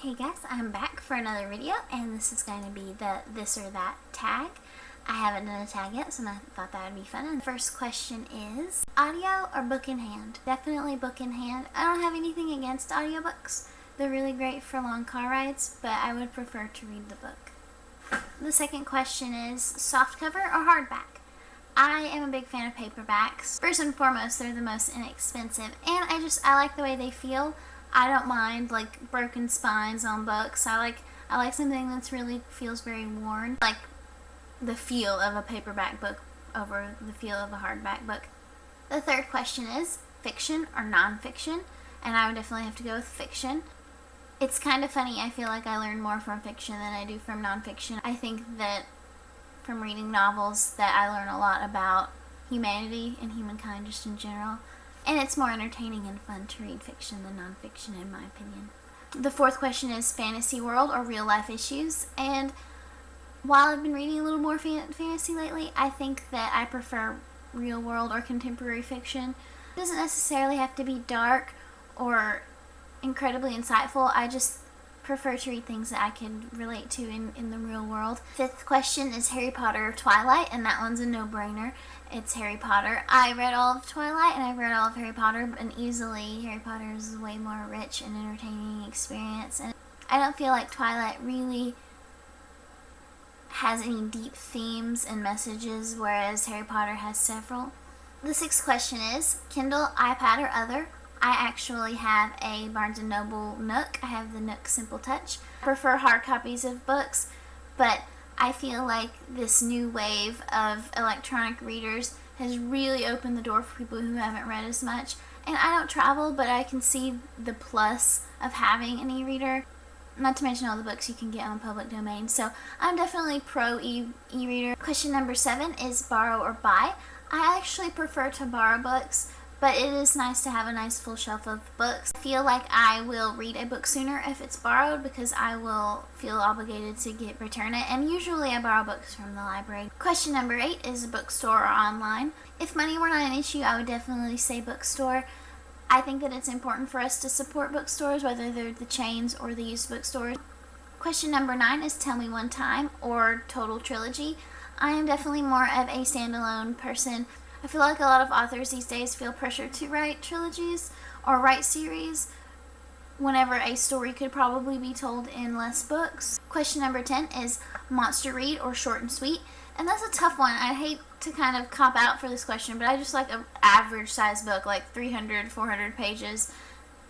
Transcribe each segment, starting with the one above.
Hey guys, I'm back for another video, and this is going to be the this or that tag. I haven't done a tag yet, so I thought that would be fun. And the first question is, audio or book in hand? Definitely book in hand. I don't have anything against audiobooks. They're really great for long car rides, but I would prefer to read the book. The second question is, softcover or hardback? I am a big fan of paperbacks. First and foremost, they're the most inexpensive, and I like the way they feel. I don't mind like broken spines on books. I like something that's really feels very worn, like the feel of a paperback book over the feel of a hardback book. The third question is fiction or nonfiction, and I would definitely have to go with fiction. It's kind of funny, I feel like I learn more from fiction than I do from nonfiction. I think that from reading novels that I learn a lot about humanity and humankind just in general. And it's more entertaining and fun to read fiction than nonfiction, in my opinion. The fourth question is fantasy world or real life issues. And while I've been reading a little more fantasy lately, I think that I prefer real world or contemporary fiction. It doesn't necessarily have to be dark or incredibly insightful. I just prefer to read things that I can relate to in the real world. Fifth question is Harry Potter or Twilight, and that one's a no-brainer. It's Harry Potter. I read all of Twilight and I've read all of Harry Potter, and easily Harry Potter is a way more rich and entertaining experience. And I don't feel like Twilight really has any deep themes and messages, whereas Harry Potter has several. The sixth question is Kindle, iPad, or other. I actually have a Barnes & Noble Nook. I have the Nook Simple Touch. I prefer hard copies of books, but I feel like this new wave of electronic readers has really opened the door for people who haven't read as much. And I don't travel, but I can see the plus of having an e-reader, not to mention all the books you can get on public domain. So I'm definitely pro e-reader. Question number 7 is borrow or buy. I actually prefer to borrow books, but it is nice to have a nice full shelf of books. I feel like I will read a book sooner if it's borrowed because I will feel obligated to return it, and usually I borrow books from the library. Question number 8 is bookstore or online. If money were not an issue, I would definitely say bookstore. I think that it's important for us to support bookstores, whether they're the chains or the used bookstores. Question number 9 is tell me one time or total trilogy. I am definitely more of a standalone person. I feel like a lot of authors these days feel pressure to write trilogies or write series whenever a story could probably be told in less books. Question number 10 is monster read or short and sweet. And that's a tough one. I hate to kind of cop out for this question, but I just like an average size book, like 300, 400 pages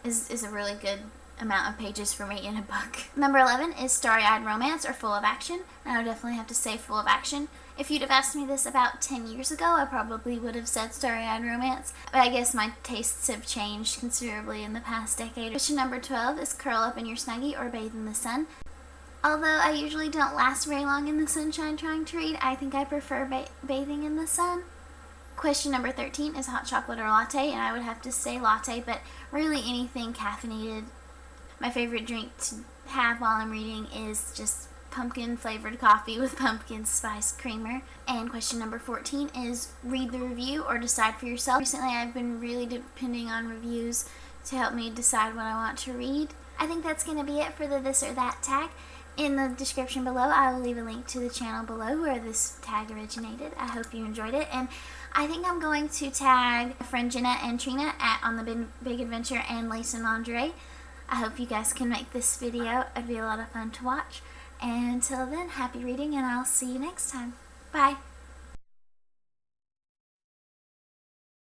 is a really good amount of pages for me in a book. Number 11 is starry-eyed romance or full of action. And I would definitely have to say full of action. If you'd have asked me this about 10 years ago, I probably would have said starry-eyed romance. But I guess my tastes have changed considerably in the past decade. Question number 12 is curl up in your Snuggie or bathe in the sun. Although I usually don't last very long in the sunshine trying to read, I think I prefer bathing in the sun. Question number 13 is hot chocolate or latte, and I would have to say latte, but really anything caffeinated. My favorite drink to have while I'm reading is just pumpkin flavored coffee with pumpkin spice creamer. And question number 14 is read the review or decide for yourself. Recently I've been really depending on reviews to help me decide what I want to read. I think that's going to be it for the this or that tag. In the description below I will leave a link to the channel below where this tag originated. I hope you enjoyed it, and I think I'm going to tag my friend Jenna and Trina on the Big Adventure and Lace and Lingerie. I hope you guys can make this video. It'd be a lot of fun to watch. And until then, happy reading, and I'll see you next time. Bye!